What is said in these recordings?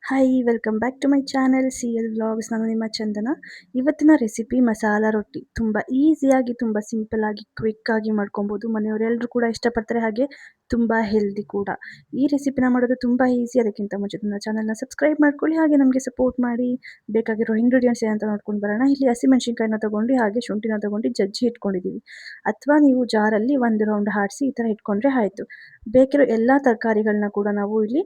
Hi welcome back to my channel CL vlogs. ನಾನು ನಿಮ್ಮ ಚಂದನ. ಇವತ್ತಿನ ರೆಸಿಪಿ ಮಸಾಲ ರೊಟ್ಟಿ. ತುಂಬ ಈಸಿಯಾಗಿ, ತುಂಬ ಸಿಂಪಲ್ ಆಗಿ, ಕ್ವಿಕ್ ಆಗಿ ಮಾಡ್ಕೊಬೋದು. ಮನೆಯವರೆಲ್ಲರೂ ಕೂಡ ಇಷ್ಟಪಡ್ತಾರೆ, ಹಾಗೆ ತುಂಬ ಹೆಲ್ದಿ ಕೂಡ. ಈ ರೆಸಿಪಿನ ಮಾಡೋದು ತುಂಬ ಈಸಿ. ಅದಕ್ಕಿಂತ ಮುಂಚೆ ನನ್ನ ಚಾನಲ್ನ ಸಬ್ಸ್ಕ್ರೈಬ್ ಮಾಡ್ಕೊಳ್ಳಿ, ಹಾಗೆ ನಮಗೆ ಸಪೋರ್ಟ್ ಮಾಡಿ. ಬೇಕಾಗಿರೋ ಇಂಗ್ರೀಡಿಯೆಂಟ್ಸ್ ಏನಂತ ನೋಡ್ಕೊಂಡು ಬರೋಣ. ಇಲ್ಲಿ ಹಸಿಮೆಣಸಿನ್ಕಾಯಿನ ತೊಗೊಂಡು ಹಾಗೆ ಶುಂಠಿನ ತೊಗೊಂಡು ಜಜ್ಜಿ ಇಟ್ಕೊಂಡಿದ್ದೀವಿ. ಅಥವಾ ನೀವು ಜಾರಲ್ಲಿ ಒಂದು ರೌಂಡ್ ಹಾಡಿಸಿ ಈ ಥರ ಇಟ್ಕೊಂಡ್ರೆ ಆಯಿತು. ಬೇಕಿರೋ ಎಲ್ಲ ತರಕಾರಿಗಳನ್ನ ಕೂಡ ನಾವು ಇಲ್ಲಿ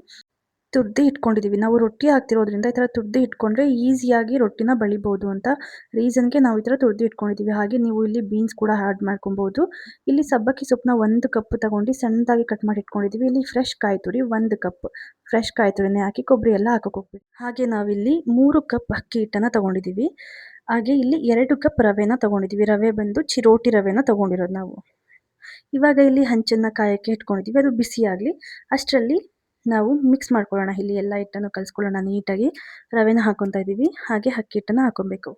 ತುರ್ದಿ ಇಟ್ಕೊಂಡಿದ್ದೀವಿ. ನಾವು ರೊಟ್ಟಿ ಹಾಕ್ತಿರೋದ್ರಿಂದ ಈ ಥರ ತುರ್ದಿ ಇಟ್ಕೊಂಡ್ರೆ ಈಸಿಯಾಗಿ ರೊಟ್ಟಿನ ಬಳಿಬೋದು ಅಂತ ರೀಸನ್ಗೆ ನಾವು ಈ ಥರ ತುರ್ದಿ ಇಟ್ಕೊಂಡಿದ್ದೀವಿ. ಹಾಗೆ ನೀವು ಇಲ್ಲಿ ಬೀನ್ಸ್ ಕೂಡ ಆ್ಯಡ್ ಮಾಡ್ಕೊಬೋದು. ಇಲ್ಲಿ ಸಬ್ಬಕ್ಕಿ ಸೊಪ್ಪನ್ನ 1 ಕಪ್ ತಗೊಂಡು ಸಣ್ಣದಾಗಿ ಕಟ್ ಮಾಡಿ ಇಟ್ಕೊಂಡಿದ್ದೀವಿ. ಇಲ್ಲಿ ಫ್ರೆಶ್ ಕಾಯಿ ತುರಿ 1 ಕಪ್ ಫ್ರೆಶ್ ಕಾಯಿ ತುರಿನೇ ಹಾಕಿ ಕೊಬ್ಬರಿ ಎಲ್ಲ ಹಾಕೋಕೆ ಹೋಗ್ಬೇಡಿ. ಹಾಗೆ ನಾವಿಲ್ಲಿ 3 ಕಪ್ ಅಕ್ಕಿ ಹಿಟ್ಟನ್ನು ತಗೊಂಡಿದ್ದೀವಿ. ಹಾಗೆ ಇಲ್ಲಿ 2 ಕಪ್ ರವೆನ ತಗೊಂಡಿದ್ದೀವಿ. ರವೆ ಬಂದು ಚಿರೋಟಿ ರವೆನ ತಗೊಂಡಿರೋದು ನಾವು. ಇವಾಗ ಇಲ್ಲಿ ಹಂಚನ್ನು ಕಾಯಕ್ಕೆ ಇಟ್ಕೊಂಡಿದ್ದೀವಿ. ಅದು ಬಿಸಿಯಾಗಲಿ. ಅಷ್ಟರಲ್ಲಿ ನಾವು ಮಿಕ್ಸ್ ಮಾಡ್ಕೊಳ್ಳೋಣ. ಇಲ್ಲಿ ಎಲ್ಲ ಹಿಟ್ಟನ್ನು ಕಲಿಸ್ಕೊಳ್ಳೋಣ ನೀಟಾಗಿ. ರವೆನ ಹಾಕೊತಾ ಇದ್ದೀವಿ, ಹಾಗೆ ಅಕ್ಕಿ ಹಿಟ್ಟನ್ನು ಹಾಕೊಬೇಕು.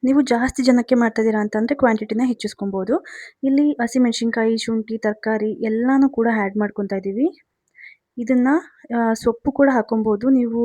ನೀವು ಜಾಸ್ತಿ ಜನಕ್ಕೆ ಮಾಡ್ತಾ ಇದ್ದೀರಾ ಅಂತಂದರೆ ಕ್ವಾಂಟಿಟಿನ ಹೆಚ್ಚಿಸ್ಕೊಬೋದು. ಇಲ್ಲಿ ಹಸಿಮೆಣಸಿನ್ಕಾಯಿ, ಶುಂಠಿ, ತರಕಾರಿ ಎಲ್ಲನೂ ಕೂಡ ಆ್ಯಡ್ ಮಾಡ್ಕೊತಾ ಇದ್ದೀವಿ. ಇದನ್ನು ಸೊಪ್ಪು ಕೂಡ ಹಾಕೊಬೋದು. ನೀವು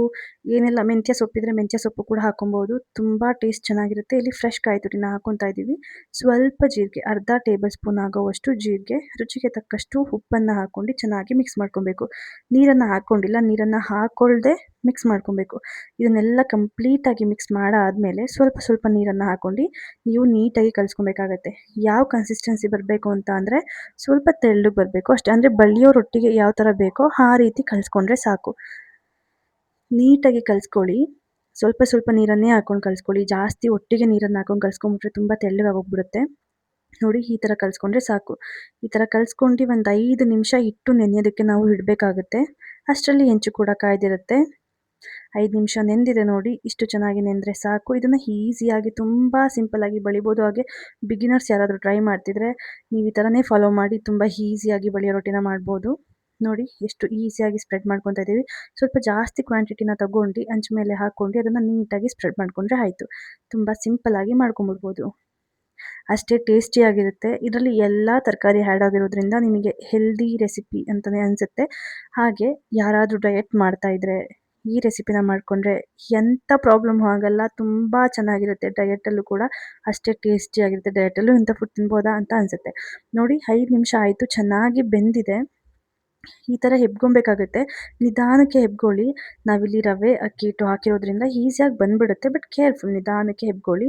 ಏನೆಲ್ಲ ಮೆಂತ್ಯ ಸೊಪ್ಪಿದ್ರೆ ಮೆಂತ್ಯ ಸೊಪ್ಪು ಕೂಡ ಹಾಕೊಬೋದು. ತುಂಬ ಟೇಸ್ಟ್ ಚೆನ್ನಾಗಿರುತ್ತೆ. ಇಲ್ಲಿ ಫ್ರೆಶ್ ಕಾಯಿ ತುರಿನ ಹಾಕೊತಾ ಇದ್ದೀವಿ. ಸ್ವಲ್ಪ ಜೀರಿಗೆ, ಅರ್ಧ ಟೇಬಲ್ ಸ್ಪೂನ್ ಆಗೋವಷ್ಟು ಜೀರಿಗೆ, ರುಚಿಗೆ ತಕ್ಕಷ್ಟು ಉಪ್ಪನ್ನು ಹಾಕ್ಕೊಂಡು ಚೆನ್ನಾಗಿ ಮಿಕ್ಸ್ ಮಾಡ್ಕೊಬೇಕು. ನೀರನ್ನು ಹಾಕ್ಕೊಂಡಿಲ್ಲ, ನೀರನ್ನು ಹಾಕ್ಕೊಳ್ದೆ ಮಿಕ್ಸ್ ಮಾಡ್ಕೊಬೇಕು. ಇದನ್ನೆಲ್ಲ ಕಂಪ್ಲೀಟಾಗಿ ಮಿಕ್ಸ್ ಮಾಡಾದಮೇಲೆ ಸ್ವಲ್ಪ ಸ್ವಲ್ಪ ನೀರನ್ನು ಹಾಕ್ಕೊಂಡು ನೀವು ನೀಟಾಗಿ ಕಲಿಸ್ಕೊಬೇಕಾಗತ್ತೆ. ಯಾವ ಕನ್ಸಿಸ್ಟೆನ್ಸಿ ಬರಬೇಕು ಅಂತ ಅಂದರೆ ಸ್ವಲ್ಪ ತೆಳ್ಳಗೆ ಬರಬೇಕು ಅಷ್ಟೇ. ಅಂದರೆ ಬಳಿಯೋ ರೊಟ್ಟಿಗೆ ಯಾವ ಥರ ಬೇಕೋ ಆ ರೀತಿ ಕಲಿಸ್ಕೊಂಡ್ರೆ ಸಾಕು. ನೀಟಾಗಿ ಕಲಿಸ್ಕೊಳ್ಳಿ. ಸ್ವಲ್ಪ ಸ್ವಲ್ಪ ನೀರನ್ನೇ ಹಾಕ್ಕೊಂಡು ಕಲಿಸ್ಕೊಳ್ಳಿ. ಜಾಸ್ತಿ ಒಟ್ಟಿಗೆ ನೀರನ್ನು ಹಾಕ್ಕೊಂಡು ಕಲಿಸ್ಕೊಂಡ್ಬಿಟ್ರೆ ತುಂಬ ತೆಳ್ಳಗಾಗೋಗ್ಬಿಡುತ್ತೆ. ನೋಡಿ, ಈ ಥರ ಕಲಿಸ್ಕೊಂಡ್ರೆ ಸಾಕು. ಈ ಥರ ಕಲಿಸ್ಕೊಂಡು ಒಂದು 5 ನಿಮಿಷ ಹಿಟ್ಟು ನೆನೆಯೋದಕ್ಕೆ ನಾವು ಇಡಬೇಕಾಗುತ್ತೆ. ಅಷ್ಟರಲ್ಲಿ ಹೆಂಚು ಕೂಡ ಕಾಯ್ದಿರುತ್ತೆ. 5 ನಿಮಿಷ ನೆಂದಿದೆ ನೋಡಿ, ಇಷ್ಟು ಚೆನ್ನಾಗಿ ನೆಂದರೆ ಸಾಕು. ಇದನ್ನು ಈಸಿಯಾಗಿ ತುಂಬ ಸಿಂಪಲ್ಲಾಗಿ ಬಳಿಬೋದು. ಹಾಗೆ ಬಿಗಿನರ್ಸ್ ಯಾರಾದರೂ ಟ್ರೈ ಮಾಡ್ತಿದ್ರೆ ನೀವು ಈ ಥರನೇ ಫಾಲೋ ಮಾಡಿ ತುಂಬ ಈಸಿಯಾಗಿ ಬಳಿಯೋ ರೊಟ್ಟಿನ ಮಾಡ್ಬೋದು. ನೋಡಿ ಎಷ್ಟು ಈಸಿಯಾಗಿ ಸ್ಪ್ರೆಡ್ ಮಾಡ್ಕೊತಾ ಇದ್ದೀವಿ. ಸ್ವಲ್ಪ ಜಾಸ್ತಿ ಕ್ವಾಂಟಿಟಿನ ತಗೊಂಡು ಹಂಚು ಮೇಲೆ ಹಾಕ್ಕೊಂಡು ಅದನ್ನು ನೀಟಾಗಿ ಸ್ಪ್ರೆಡ್ ಮಾಡಿಕೊಂಡ್ರೆ ಆಯಿತು. ತುಂಬ ಸಿಂಪಲ್ಲಾಗಿ ಮಾಡ್ಕೊಂಬಿಡ್ಬೋದು. ಅಷ್ಟೇ ಟೇಸ್ಟಿಯಾಗಿರುತ್ತೆ. ಇದರಲ್ಲಿ ಎಲ್ಲ ತರಕಾರಿ ಆ್ಯಡ್ ಆಗಿರೋದ್ರಿಂದ ನಿಮಗೆ ಹೆಲ್ದಿ ರೆಸಿಪಿ ಅಂತಲೇ ಅನಿಸುತ್ತೆ. ಹಾಗೆ ಯಾರಾದರೂ ಡಯಟ್ ಮಾಡ್ತಾಯಿದ್ರೆ ಈ ರೆಸಿಪಿನ ಮಾಡಿಕೊಂಡ್ರೆ ಎಂಥ ಪ್ರಾಬ್ಲಮ್ ಆಗಲ್ಲ. ತುಂಬ ಚೆನ್ನಾಗಿರುತ್ತೆ. ಡಯಟಲ್ಲೂ ಕೂಡ ಅಷ್ಟೇ ಟೇಸ್ಟಿಯಾಗಿರುತ್ತೆ. ಡಯಟಲ್ಲೂ ಇಂಥ ಫುಡ್ ತಿನ್ಬೋದಾ ಅಂತ ಅನಿಸುತ್ತೆ. ನೋಡಿ, 5 ನಿಮಿಷ ಆಯಿತು, ಚೆನ್ನಾಗಿ ಬೆಂದಿದೆ. ಈ ಥರ ಹೆಬ್ಕೊಬೇಕಾಗುತ್ತೆ. ನಿಧಾನಕ್ಕೆ ಹೆಬ್ಕೊಳ್ಳಿ. ನಾವಿಲ್ಲಿ ರವೆ, ಅಕ್ಕಿ ಹಿಟ್ಟು ಹಾಕಿರೋದ್ರಿಂದ ಈಸಿಯಾಗಿ ಬಂದುಬಿಡುತ್ತೆ. ಬಟ್ ಕೇರ್ಫುಲ್, ನಿಧಾನಕ್ಕೆ ಹೆಬ್ಕೊಳ್ಳಿ.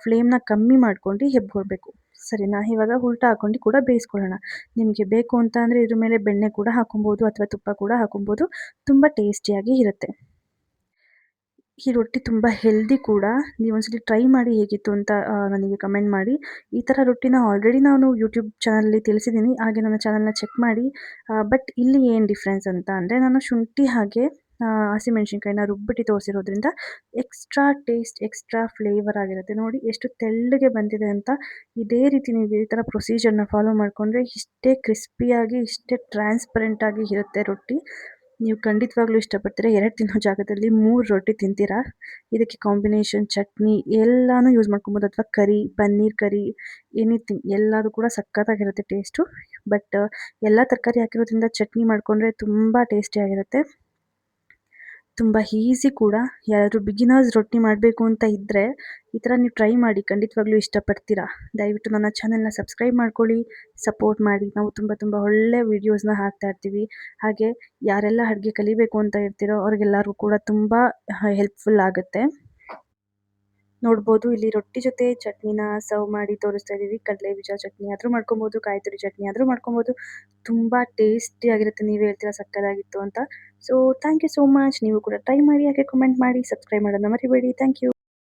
ಫ್ಲೇಮ್ನ ಕಮ್ಮಿ ಮಾಡ್ಕೊಂಡು ಹೆಬ್ಕೊಳ್ಬೇಕು. ಸರಿನಾ? ಇವಾಗ ಉಲ್ಟಾ ಹಾಕ್ಕೊಂಡು ಕೂಡ ಬೇಯಿಸ್ಕೊಳ್ಳೋಣ. ನಿಮಗೆ ಬೇಕು ಅಂತ ಅಂದರೆ ಇದ್ರ ಮೇಲೆ ಬೆಣ್ಣೆ ಕೂಡ ಹಾಕೊಬೋದು ಅಥವಾ ತುಪ್ಪ ಕೂಡ ಹಾಕೊಬೋದು. ತುಂಬ ಟೇಸ್ಟಿಯಾಗಿ ಇರುತ್ತೆ. ಈ ರೊಟ್ಟಿ ತುಂಬ ಹೆಲ್ದಿ ಕೂಡ. ನೀವೊಂದ್ಸಲಿ ಟ್ರೈ ಮಾಡಿ ಹೇಗಿತ್ತು ಅಂತ ನನಗೆ ಕಮೆಂಟ್ ಮಾಡಿ. ಈ ಥರ ರೊಟ್ಟಿನ ಆಲ್ರೆಡಿ ನಾನು ಯೂಟ್ಯೂಬ್ ಚಾನಲಲ್ಲಿ ತಿಳಿಸಿದ್ದೀನಿ, ಹಾಗೆ ನನ್ನ ಚಾನಲ್ನ ಚೆಕ್ ಮಾಡಿ. ಬಟ್ ಇಲ್ಲಿ ಏನು ಡಿಫ್ರೆನ್ಸ್ ಅಂತ ಅಂದರೆ ನಾನು ಶುಂಠಿ ಹಾಗೆ ಹಸಿಮೆಣ್ಸಿನ್ಕಾಯಿನ ರುಬ್ಬಿಟ್ಟು ತೋರಿಸಿರೋದ್ರಿಂದ ಎಕ್ಸ್ಟ್ರಾ ಟೇಸ್ಟ್, ಎಕ್ಸ್ಟ್ರಾ ಫ್ಲೇವರ್ ಆಗಿರುತ್ತೆ. ನೋಡಿ ಎಷ್ಟು ತೆಳ್ಳಗೆ ಬಂದಿದೆ ಅಂತ. ಇದೇ ರೀತಿ ನೀವು ಈ ಥರ ಪ್ರೊಸೀಜರ್ನ ಫಾಲೋ ಮಾಡಿಕೊಂಡ್ರೆ ಇಷ್ಟೇ ಕ್ರಿಸ್ಪಿಯಾಗಿ, ಇಷ್ಟೇ ಟ್ರಾನ್ಸ್ಪರೆಂಟಾಗಿ ಇರುತ್ತೆ ರೊಟ್ಟಿ. ನೀವು ಖಂಡಿತವಾಗ್ಲೂ ಇಷ್ಟಪಡ್ತೀರಾ. 2 ತಿನ್ನೋ ಜಾಗದಲ್ಲಿ 3 ರೊಟ್ಟಿ ತಿಂತೀರಾ. ಇದಕ್ಕೆ ಕಾಂಬಿನೇಷನ್ ಚಟ್ನಿ ಎಲ್ಲಾನು ಯೂಸ್ ಮಾಡ್ಕೊಬೋದು, ಅಥವಾ ಕರಿ, ಪನ್ನೀರ್ ಕರಿ, ಎನಿಥಿಂಗ್ ಎಲ್ಲದೂ ಕೂಡ ಸಖತ್ತಾಗಿರುತ್ತೆ ಟೇಸ್ಟು. ಬಟ್ ಎಲ್ಲ ತರಕಾರಿ ಹಾಕಿರೋದ್ರಿಂದ ಚಟ್ನಿ ಮಾಡಿಕೊಂಡ್ರೆ ತುಂಬ ಟೇಸ್ಟಿಯಾಗಿರುತ್ತೆ. ತುಂಬ ಈಸಿ ಕೂಡ. ಯಾರಾದರೂ ಬಿಗಿನರ್ಸ್ ರೊಟ್ಟಿ ಮಾಡಬೇಕು ಅಂತ ಇದ್ದರೆ ಈ ಥರ ನೀವು ಟ್ರೈ ಮಾಡಿ, ಖಂಡಿತವಾಗ್ಲೂ ಇಷ್ಟಪಡ್ತೀರಾ. ದಯವಿಟ್ಟು ನನ್ನ ಚಾನಲ್ನ ಸಬ್ಸ್ಕ್ರೈಬ್ ಮಾಡ್ಕೊಳ್ಳಿ, ಸಪೋರ್ಟ್ ಮಾಡಿ. ನಾವು ತುಂಬ ತುಂಬ ಒಳ್ಳೆ ವೀಡಿಯೋಸ್ನ ಹಾಕ್ತಾ ಇರ್ತೀವಿ. ಹಾಗೆ ಯಾರೆಲ್ಲ ಅಡುಗೆ ಕಲಿಬೇಕು ಅಂತ ಇರ್ತೀರೋ ಅವ್ರಿಗೆಲ್ಲರಿಗೂ ಕೂಡ ತುಂಬ ಹೆಲ್ಪ್ಫುಲ್ ಆಗುತ್ತೆ. ನೋಡ್ಬೋದು, ಇಲ್ಲಿ ರೊಟ್ಟಿ ಜೊತೆ ಚಟ್ನಿನ ಸರ್ವ್ ಮಾಡಿ ತೋರಿಸ್ತಾ ಇದ್ದೀವಿ. ಕಡಲೆ ಬೀಜ ಚಟ್ನಿ ಆದರೂ ಮಾಡ್ಕೊಬೋದು, ಕಾಯಿ ತುರಿ ಚಟ್ನಿ ಆದರೂ ಮಾಡ್ಕೊಬೋದು. ತುಂಬ ಟೇಸ್ಟಿಯಾಗಿರುತ್ತೆ. ನೀವೇ ಹೇಳ್ತೀರಾ ಸಕ್ಕತ್ತಾಗಿತ್ತು ಅಂತ. So thank you so much. ನೀವು ಕೂಡ ಟ್ರೈ ಮಾಡಿ, ಹಾಗೆ ಕಮೆಂಟ್ ಮಾಡಿ, ಸಬ್ಸ್ಕ್ರೈಬ್ ಮಾಡೋದನ್ನ ಮರಿಬೇಡಿ. Thank you.